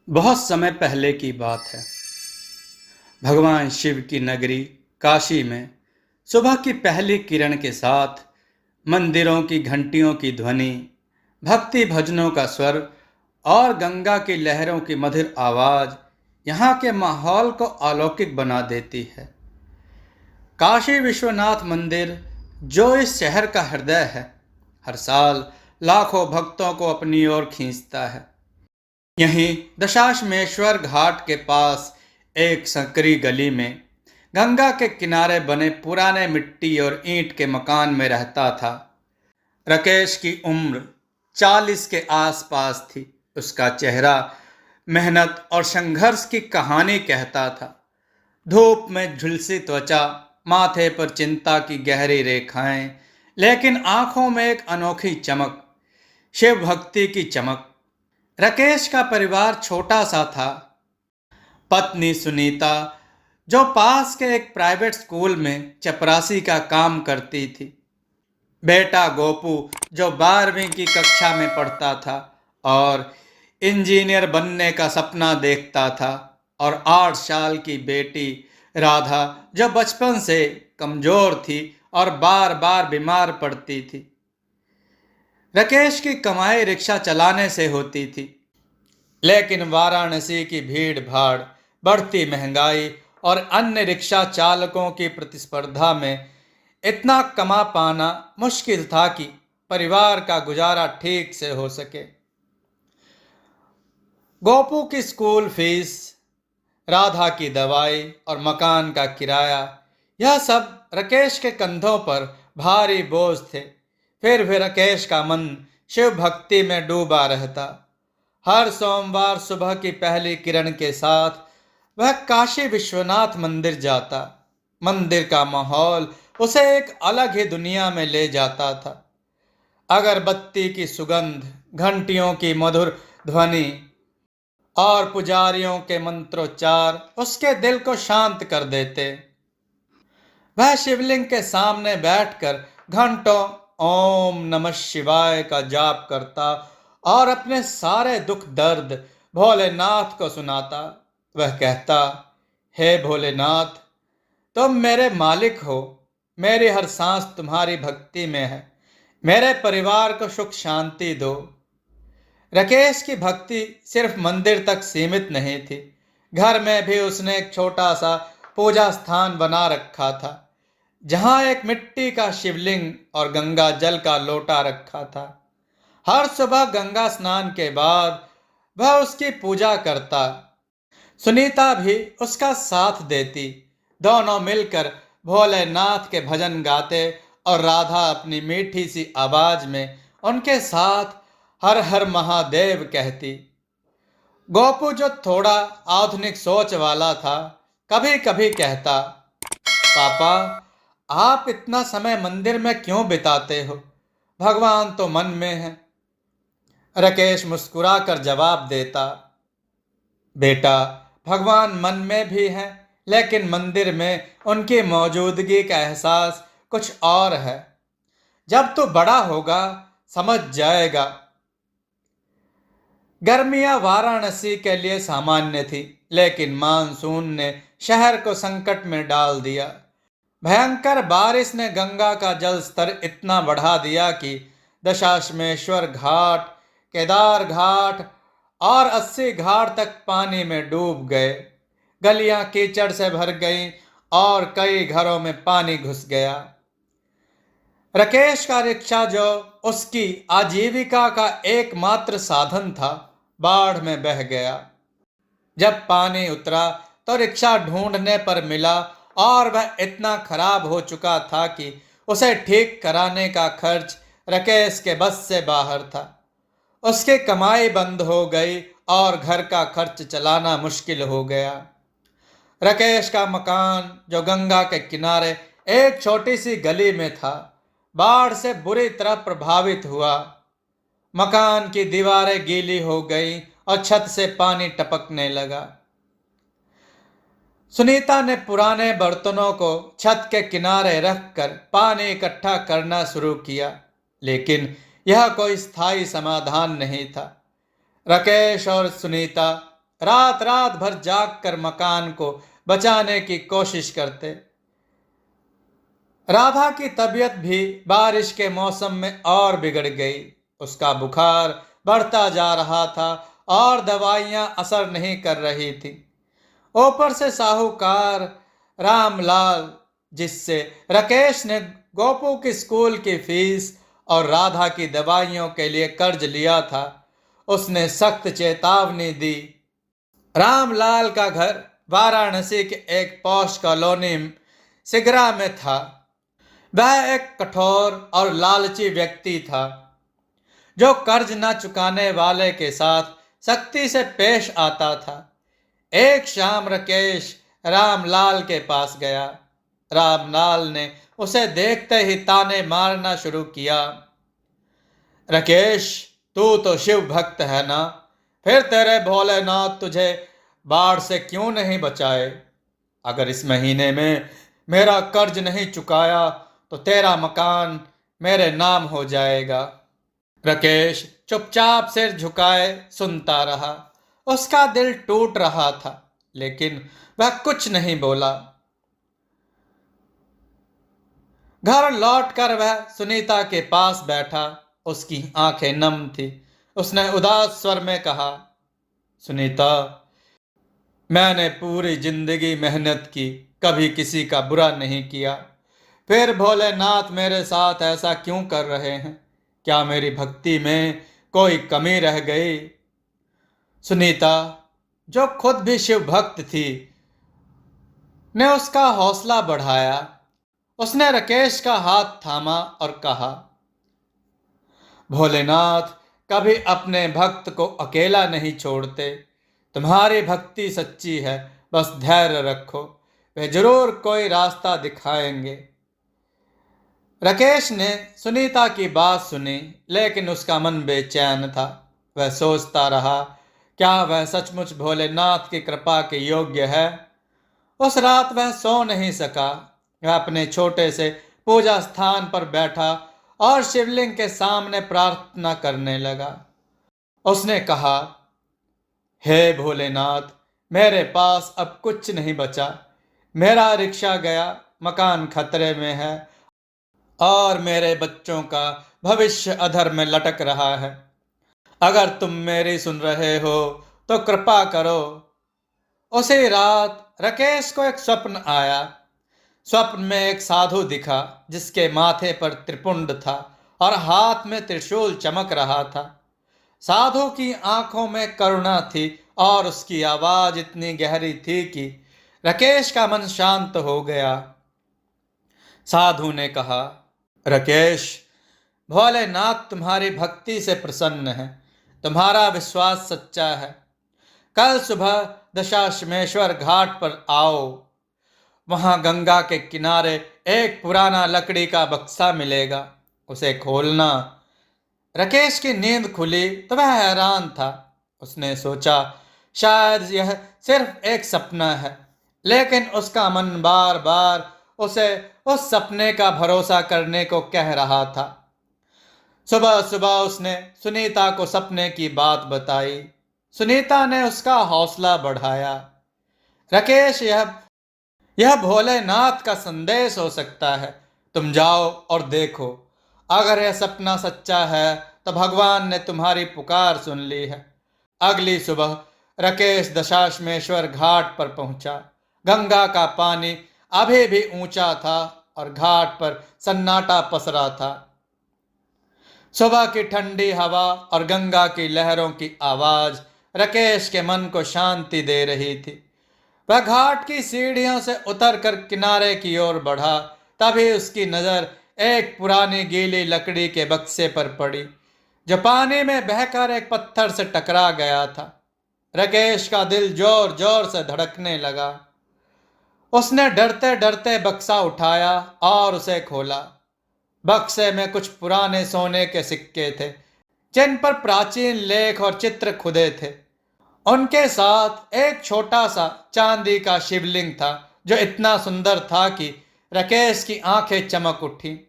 बहुत समय पहले की बात है। भगवान शिव की नगरी काशी में सुबह की पहली किरण के साथ मंदिरों की घंटियों की ध्वनि, भक्ति भजनों का स्वर और गंगा की लहरों की मधुर आवाज यहाँ के माहौल को अलौकिक बना देती है। काशी विश्वनाथ मंदिर, जो इस शहर का हृदय है, हर साल लाखों भक्तों को अपनी ओर खींचता है। यहीं दशाश्मेश्वर घाट के पास एक संकरी गली में गंगा के किनारे बने पुराने मिट्टी और ईंट के मकान में रहता था। राकेश की उम्र 40 के आसपास थी। उसका चेहरा मेहनत और संघर्ष की कहानी कहता था। धूप में झुलसी त्वचा, माथे पर चिंता की गहरी रेखाएं, लेकिन आंखों में एक अनोखी चमक, शिव भक्ति की चमक। राकेश का परिवार छोटा सा था। पत्नी सुनीता, जो पास के एक प्राइवेट स्कूल में चपरासी का काम करती थी। बेटा गोपू, जो 12वीं की कक्षा में पढ़ता था और इंजीनियर बनने का सपना देखता था। और 8 साल की बेटी राधा, जो बचपन से कमजोर थी और बार बार बीमार पड़ती थी। राकेश की कमाई रिक्शा चलाने से होती थी, लेकिन वाराणसी की भीड़ भाड़, बढ़ती महंगाई और अन्य रिक्शा चालकों की प्रतिस्पर्धा में इतना कमा पाना मुश्किल था कि परिवार का गुजारा ठीक से हो सके। गोपू की स्कूल फीस, राधा की दवाई और मकान का किराया, यह सब राकेश के कंधों पर भारी बोझ थे। फिर भी राकेश का मन शिव भक्ति में डूबा रहता। हर सोमवार सुबह की पहली किरण के साथ वह काशी विश्वनाथ मंदिर जाता। मंदिर का माहौल उसे एक अलग ही दुनिया में ले जाता था। अगरबत्ती की सुगंध, घंटियों की मधुर ध्वनि और पुजारियों के मंत्रोच्चार उसके दिल को शांत कर देते। वह शिवलिंग के सामने बैठकर घंटों ओम नमः शिवाय का जाप करता और अपने सारे दुख दर्द भोलेनाथ को सुनाता। वह कहता, हे भोलेनाथ, तुम मेरे मालिक हो। मेरी हर सांस तुम्हारी भक्ति में है। मेरे परिवार को सुख शांति दो। राकेश की भक्ति सिर्फ मंदिर तक सीमित नहीं थी। घर में भी उसने एक छोटा सा पूजा स्थान बना रखा था, जहां एक मिट्टी का शिवलिंग और गंगा जल का लोटा रखा था। हर सुबह गंगा स्नान के बाद वह उसकी पूजा करता। सुनीता भी उसका साथ देती। दोनों मिलकर भोलेनाथ के भजन गाते और राधा अपनी मीठी सी आवाज में उनके साथ हर हर महादेव कहती। गोपू, जो थोड़ा आधुनिक सोच वाला था, कभी कभी कहता, पापा, आप इतना समय मंदिर में क्यों बिताते हो? भगवान तो मन में है। राकेश मुस्कुराकर जवाब देता, बेटा, भगवान मन में भी हैं, लेकिन मंदिर में उनकी मौजूदगी का एहसास कुछ और है। जब तू बड़ा होगा समझ जाएगा। गर्मियां वाराणसी के लिए सामान्य थी, लेकिन मानसून ने शहर को संकट में डाल दिया। भयंकर बारिश ने गंगा का जल स्तर इतना बढ़ा दिया कि दशाश्मेश्वर घाट, केदार घाट और 80 घाट तक पानी में डूब गए। गलियां कीचड़ से भर गईं और कई घरों में पानी घुस गया। राकेश का रिक्शा, जो उसकी आजीविका का एकमात्र साधन था, बाढ़ में बह गया। जब पानी उतरा तो रिक्शा ढूंढने पर मिला और वह इतना खराब हो चुका था कि उसे ठीक कराने का खर्च राकेश के बस से बाहर था। उसकी कमाई बंद हो गई और घर का खर्च चलाना मुश्किल हो गया। राकेश का मकान, जो गंगा के किनारे एक छोटी सी गली में था, बाढ़ से बुरी तरह प्रभावित हुआ। मकान की दीवारें गीली हो गईं और छत से पानी टपकने लगा। सुनीता ने पुराने बर्तनों को छत के किनारे रखकर पानी इकट्ठा करना शुरू किया, लेकिन यह कोई स्थायी समाधान नहीं था। राकेश और सुनीता रात रात भर जाग कर मकान को बचाने की कोशिश करते। राधा की तबीयत भी बारिश के मौसम में और बिगड़ गई। उसका बुखार बढ़ता जा रहा था और दवाइयां असर नहीं कर रही थी। ऊपर से साहूकार रामलाल, जिससे राकेश ने गोपू की स्कूल की फीस और राधा की दवाइयों के लिए कर्ज लिया था, उसने सख्त चेतावनी दी। रामलाल का घर वाराणसी के एक पॉश कॉलोनी सिगरा में था। वह एक कठोर और लालची व्यक्ति था जो कर्ज न चुकाने वाले के साथ सख्ती से पेश आता था। एक शाम राकेश रामलाल के पास गया। रामलाल ने उसे देखते ही ताने मारना शुरू किया। राकेश, तू तो शिव भक्त है ना, फिर तेरे भोलेनाथ तुझे बाढ़ से क्यों नहीं बचाए? अगर इस महीने में मेरा कर्ज नहीं चुकाया तो तेरा मकान मेरे नाम हो जाएगा। राकेश चुपचाप सिर झुकाए सुनता रहा। उसका दिल टूट रहा था, लेकिन वह कुछ नहीं बोला। घर लौटकर वह सुनीता के पास बैठा। उसकी आंखें नम थी। उसने उदास स्वर में कहा, सुनीता, मैंने पूरी जिंदगी मेहनत की, कभी किसी का बुरा नहीं किया, फिर भोलेनाथ मेरे साथ ऐसा क्यों कर रहे हैं? क्या मेरी भक्ति में कोई कमी रह गई? सुनीता, जो खुद भी शिव भक्त थी, ने उसका हौसला बढ़ाया। उसने राकेश का हाथ थामा और कहा, भोलेनाथ कभी अपने भक्त को अकेला नहीं छोड़ते। तुम्हारी भक्ति सच्ची है, बस धैर्य रखो, वे जरूर कोई रास्ता दिखाएंगे। राकेश ने सुनीता की बात सुनी, लेकिन उसका मन बेचैन था। वह सोचता रहा, क्या वह सचमुच भोलेनाथ की कृपा के योग्य है? उस रात वह सो नहीं सका। वह अपने छोटे से पूजा स्थान पर बैठा और शिवलिंग के सामने प्रार्थना करने लगा। उसने कहा, हे भोलेनाथ, मेरे पास अब कुछ नहीं बचा। मेरा रिक्शा गया, मकान खतरे में है और मेरे बच्चों का भविष्य अधर में लटक रहा है। अगर तुम मेरी सुन रहे हो तो कृपा करो। उसी रात राकेश को एक स्वप्न आया। स्वप्न में एक साधु दिखा जिसके माथे पर त्रिपुंड था और हाथ में त्रिशूल चमक रहा था। साधु की आंखों में करुणा थी और उसकी आवाज इतनी गहरी थी कि राकेश का मन शांत हो गया। साधु ने कहा, राकेश, भोलेनाथ तुम्हारी भक्ति से प्रसन्न है। तुम्हारा विश्वास सच्चा है। कल सुबह दशाश्मेश्वर घाट पर आओ। वहां गंगा के किनारे एक पुराना लकड़ी का बक्सा मिलेगा, उसे खोलना। राकेश की नींद खुली तो वह हैरान था। उसने सोचा, शायद यह सिर्फ एक सपना है, लेकिन उसका मन बार बार उसे उस सपने का भरोसा करने को कह रहा था। सुबह सुबह उसने सुनीता को सपने की बात बताई। सुनीता ने उसका हौसला बढ़ाया। राकेश, यह भोलेनाथ का संदेश हो सकता है। तुम जाओ और देखो। अगर यह सपना सच्चा है तो भगवान ने तुम्हारी पुकार सुन ली है। अगली सुबह राकेश दशाश्मेश्वर घाट पर पहुंचा। गंगा का पानी अभी भी ऊंचा था और घाट पर सन्नाटा पसरा था। सुबह की ठंडी हवा और गंगा की लहरों की आवाज राकेश के मन को शांति दे रही थी। वह घाट की सीढ़ियों से उतरकर किनारे की ओर बढ़ा। तभी उसकी नजर एक पुरानी गीली लकड़ी के बक्से पर पड़ी, जो पानी में बहकर एक पत्थर से टकरा गया था। राकेश का दिल जोर जोर से धड़कने लगा। उसने डरते डरते बक्सा उठाया और उसे खोला। बक्से में कुछ पुराने सोने के सिक्के थे, जिन पर प्राचीन लेख और चित्र खुदे थे। उनके साथ एक छोटा सा चांदी का शिवलिंग था, जो इतना सुंदर था कि राकेश की आंखें चमक उठी।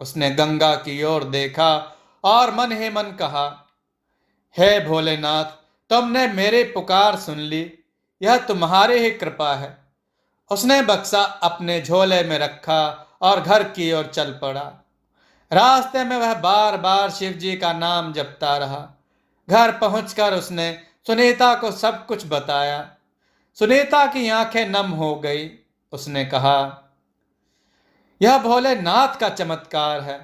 उसने गंगा की ओर देखा और मन ही मन कहा, हे भोलेनाथ, तुमने मेरी पुकार सुन ली, यह तुम्हारी ही कृपा है। उसने बक्सा अपने झोले में रखा और घर की ओर चल पड़ा। रास्ते में वह बार बार शिव जी का नाम जपता रहा। घर पहुंचकर उसने सुनीता को सब कुछ बताया। सुनीता की आंखें नम हो गई। उसने कहा, यह भोलेनाथ का चमत्कार है।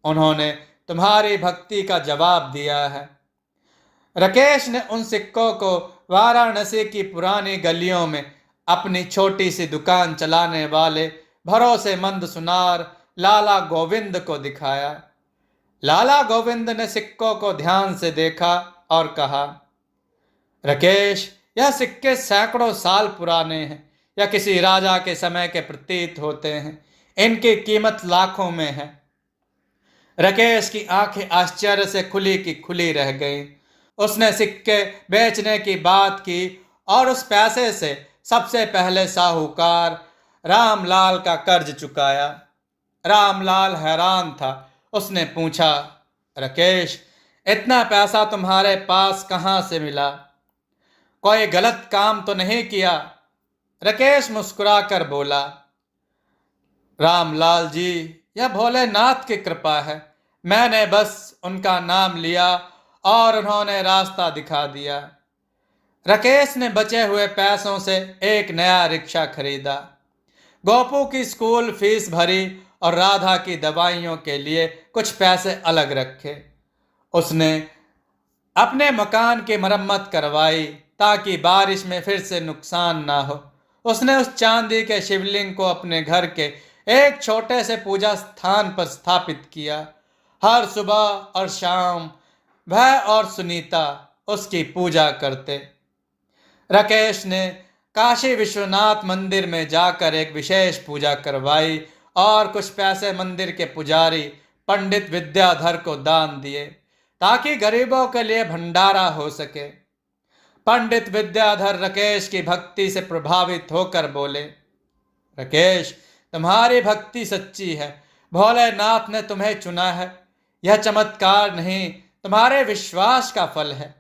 उन्होंने तुम्हारी भक्ति का जवाब दिया है। राकेश ने उन सिक्कों को वाराणसी की पुरानी गलियों में अपनी छोटी सी दुकान चलाने वाले भरोसेमंद सुनार लाला गोविंद को दिखाया। लाला गोविंद ने सिक्कों को ध्यान से देखा और कहा, राकेश, यह सिक्के सैकड़ों साल पुराने हैं या किसी राजा के समय के प्रतीत होते हैं। इनकी कीमत लाखों में है। राकेश की आंखें आश्चर्य से खुली की खुली रह गईं। उसने सिक्के बेचने की बात की और उस पैसे से सबसे पहले साहूकार रामलाल का कर्ज चुकाया। रामलाल हैरान था। उसने पूछा, राकेश, इतना पैसा तुम्हारे पास कहाँ से मिला? कोई गलत काम तो नहीं किया? राकेश मुस्कुराकर बोला, रामलाल जी, यह भोलेनाथ की कृपा है। मैंने बस उनका नाम लिया और उन्होंने रास्ता दिखा दिया। राकेश ने बचे हुए पैसों से एक नया रिक्शा खरीदा, गोपू की स्कूल फीस भरी और राधा की दवाइयों के लिए कुछ पैसे अलग रखे। उसने अपने मकान की मरम्मत करवाई ताकि बारिश में फिर से नुकसान ना हो। उसने उस चांदी के शिवलिंग को अपने घर के एक छोटे से पूजा स्थान पर स्थापित किया। हर सुबह और शाम वह और सुनीता उसकी पूजा करते। राकेश ने काशी विश्वनाथ मंदिर में जाकर एक विशेष पूजा करवाई और कुछ पैसे मंदिर के पुजारी पंडित विद्याधर को दान दिए ताकि गरीबों के लिए भंडारा हो सके। पंडित विद्याधर राकेश की भक्ति से प्रभावित होकर बोले, राकेश, तुम्हारी भक्ति सच्ची है। भोलेनाथ ने तुम्हें चुना है। यह चमत्कार नहीं, तुम्हारे विश्वास का फल है।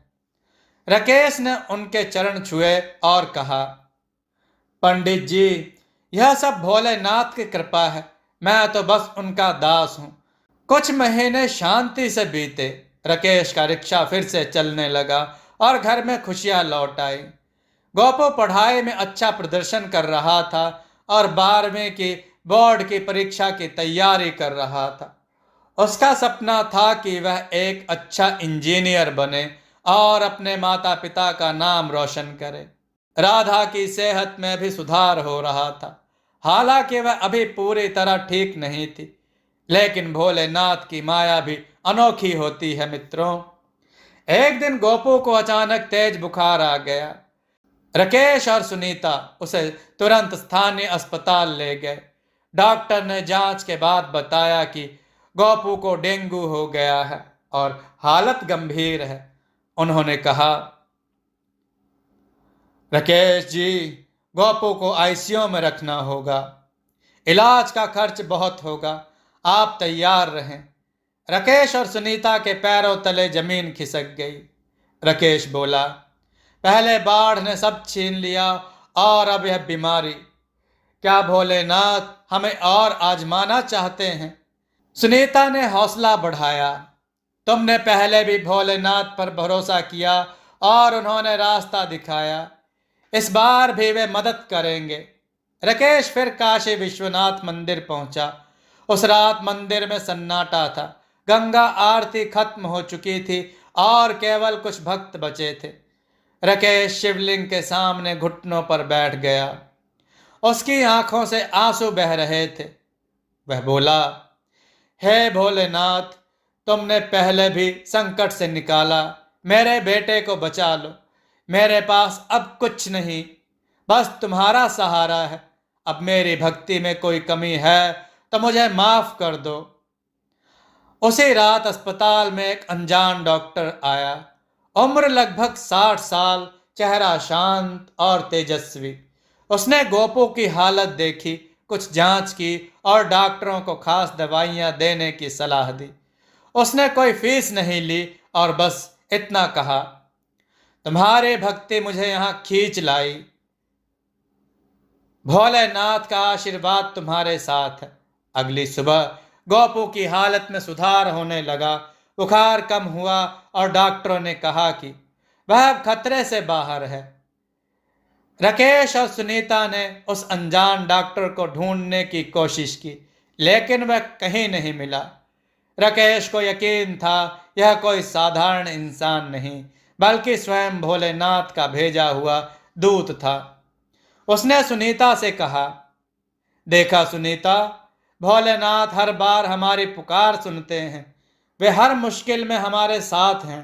राकेश ने उनके चरण छुए और कहा, पंडित जी, यह सब भोलेनाथ की कृपा है। मैं तो बस उनका दास हूं। कुछ महीने शांति से बीते। राकेश का रिक्शा फिर से चलने लगा और घर में खुशियां लौट आई। गोपू पढ़ाई में अच्छा प्रदर्शन कर रहा था और 12वीं की बोर्ड की परीक्षा की तैयारी कर रहा था। उसका सपना था कि वह एक अच्छा इंजीनियर बने और अपने माता पिता का नाम रोशन करे। राधा की सेहत में भी सुधार हो रहा था। हालांकि वह अभी पूरी तरह ठीक नहीं थी, लेकिन भोलेनाथ की माया भी अनोखी होती है मित्रों। एक दिन गोपू को अचानक तेज बुखार आ गया। राकेश और सुनीता उसे तुरंत स्थानीय अस्पताल ले गए। डॉक्टर ने जांच के बाद बताया कि गोपू को डेंगू हो गया है और हालत गंभीर है। उन्होंने कहा, राकेश जी, गोपू को आईसीयू में रखना होगा। इलाज का खर्च बहुत होगा। आप तैयार रहें। राकेश और सुनीता के पैरों तले जमीन खिसक गई। राकेश बोला, पहले बाढ़ ने सब छीन लिया और अब यह बीमारी। क्या भोलेनाथ हमें और आजमाना चाहते हैं? सुनीता ने हौसला बढ़ाया, तुमने पहले भी भोलेनाथ पर भरोसा किया और उन्होंने रास्ता दिखाया। इस बार भी वे मदद करेंगे। राकेश फिर काशी विश्वनाथ मंदिर पहुंचा। उस रात मंदिर में सन्नाटा था। गंगा आरती खत्म हो चुकी थी और केवल कुछ भक्त बचे थे। राकेश शिवलिंग के सामने घुटनों पर बैठ गया। उसकी आंखों से आंसू बह रहे थे। वह बोला, हे भोलेनाथ, तुमने पहले भी संकट से निकाला। मेरे बेटे को बचा लो। मेरे पास अब कुछ नहीं, बस तुम्हारा सहारा है। अब मेरी भक्ति में कोई कमी है तो मुझे माफ कर दो। उसी रात अस्पताल में एक अनजान डॉक्टर आया। उम्र लगभग 60 साल, चेहरा शांत और तेजस्वी। उसने गोपू की हालत देखी, कुछ जांच की और डॉक्टरों को खास दवाइयां देने की सलाह दी। उसने कोई फीस नहीं ली और बस इतना कहा, तुम्हारी भक्ति मुझे यहाँ खींच लाई। भोलेनाथ का आशीर्वाद तुम्हारे साथ है। अगली सुबह गोपू की हालत में सुधार होने लगा। बुखार कम हुआ और डॉक्टरों ने कहा कि वह अब खतरे से बाहर है। राकेश और सुनीता ने उस अनजान डॉक्टर को ढूंढने की कोशिश की, लेकिन वह कहीं नहीं मिला। राकेश को यकीन था यह कोई साधारण इंसान नहीं, बल्कि स्वयं भोलेनाथ का भेजा हुआ दूत था। उसने सुनीता से कहा, देखा सुनीता, भोलेनाथ हर बार हमारी पुकार सुनते हैं। वे हर मुश्किल में हमारे साथ हैं।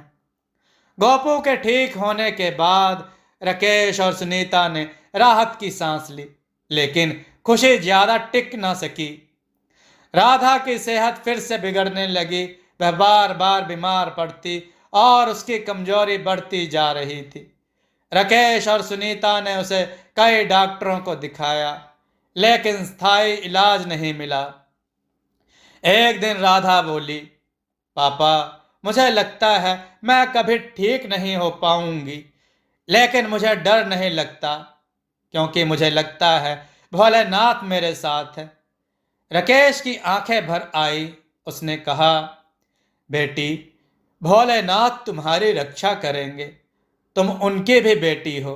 गोपू के ठीक होने के बाद राकेश और सुनीता ने राहत की सांस ली, लेकिन खुशी ज्यादा टिक न सकी। राधा की सेहत फिर से बिगड़ने लगी। वह बार बार बीमार पड़ती और उसकी कमजोरी बढ़ती जा रही थी। राकेश और सुनीता ने उसे कई डॉक्टरों को दिखाया, लेकिन स्थायी इलाज नहीं मिला। एक दिन राधा बोली, पापा, मुझे लगता है मैं कभी ठीक नहीं हो पाऊंगी, लेकिन मुझे डर नहीं लगता, क्योंकि मुझे लगता है भोलेनाथ मेरे साथ है। राकेश की आंखें भर आई। उसने कहा, बेटी, भोलेनाथ तुम्हारी रक्षा करेंगे। तुम उनकी भी बेटी हो।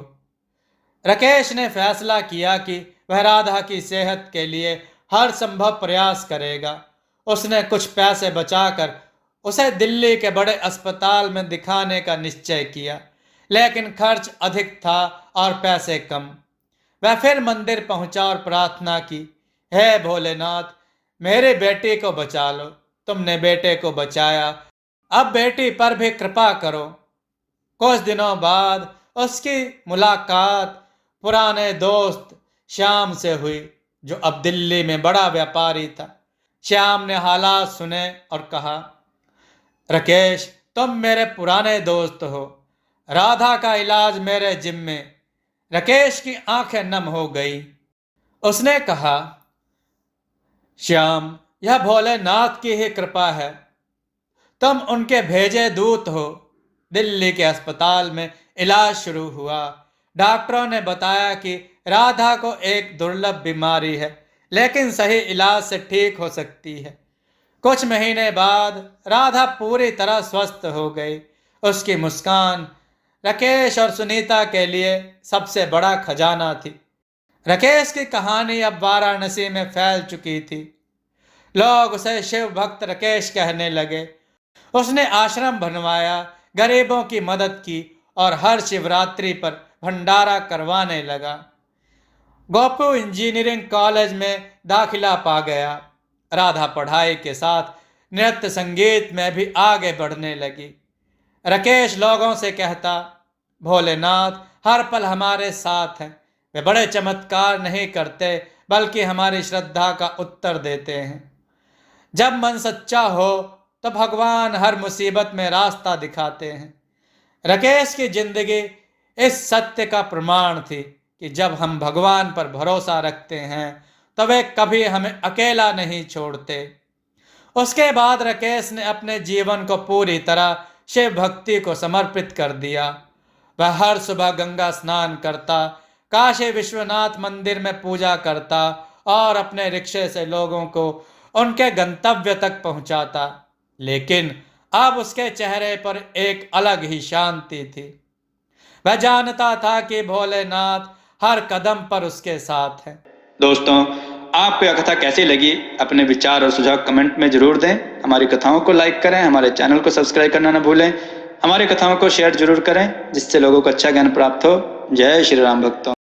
राकेश ने फैसला किया कि वह राधा की सेहत के लिए हर संभव प्रयास करेगा। उसने कुछ पैसे बचाकर उसे दिल्ली के बड़े अस्पताल में दिखाने का निश्चय किया, लेकिन खर्च अधिक था और पैसे कम। वह फिर मंदिर पहुंचा और प्रार्थना की, हे भोलेनाथ, मेरे बेटे को बचा लो। तुमने बेटे को बचाया, अब बेटी पर भी कृपा करो। कुछ दिनों बाद उसकी मुलाकात पुराने दोस्त श्याम से हुई, जो अब दिल्ली में बड़ा व्यापारी था। श्याम ने हालात सुने और कहा, राकेश, तुम मेरे पुराने दोस्त हो। राधा का इलाज मेरे जिम्मे। राकेश की आंखें नम हो गई। उसने कहा, श्याम, यह भोलेनाथ की ही कृपा है। तुम उनके भेजे दूत हो। दिल्ली के अस्पताल में इलाज शुरू हुआ। डॉक्टरों ने बताया कि राधा को एक दुर्लभ बीमारी है, लेकिन सही इलाज से ठीक हो सकती है। कुछ महीने बाद राधा पूरी तरह स्वस्थ हो गई। उसकी मुस्कान राकेश और सुनीता के लिए सबसे बड़ा खजाना थी। राकेश की कहानी अब वाराणसी में फैल चुकी थी। लोग उसे शिव भक्त राकेश कहने लगे। उसने आश्रम बनवाया, गरीबों की मदद की और हर शिवरात्रि पर भंडारा करवाने लगा। गोपू इंजीनियरिंग कॉलेज में दाखिला पा गया। राधा पढ़ाई के साथ नृत्य संगीत में भी आगे बढ़ने लगी। राकेश लोगों से कहता, भोलेनाथ हर पल हमारे साथ हैं। वे बड़े चमत्कार नहीं करते, बल्कि हमारी श्रद्धा का उत्तर देते हैं। जब मन सच्चा हो तो भगवान हर मुसीबत में रास्ता दिखाते हैं। राकेश की जिंदगी इस सत्य का प्रमाण थी कि जब हम भगवान पर भरोसा रखते हैं तो वे कभी हमें अकेला नहीं छोड़ते। उसके बाद राकेश ने अपने जीवन को पूरी तरह शिव भक्ति को समर्पित कर दिया। वह हर सुबह गंगा स्नान करता, काशी विश्वनाथ मंदिर में पूजा करता और अपने रिक्शे से लोगों को उनके गंतव्य तक पहुंचाता। लेकिन अब उसके चेहरे पर एक अलग ही शांति थी। वह जानता था कि भोलेनाथ हर कदम पर उसके साथ है। दोस्तों, आपको यह कथा कैसी लगी? अपने विचार और सुझाव कमेंट में जरूर दें। हमारी कथाओं को लाइक करें, हमारे चैनल को सब्सक्राइब करना न भूलें। हमारी कथाओं को शेयर जरूर करें, जिससे लोगों को अच्छा ज्ञान प्राप्त हो। जय श्री राम भक्तों।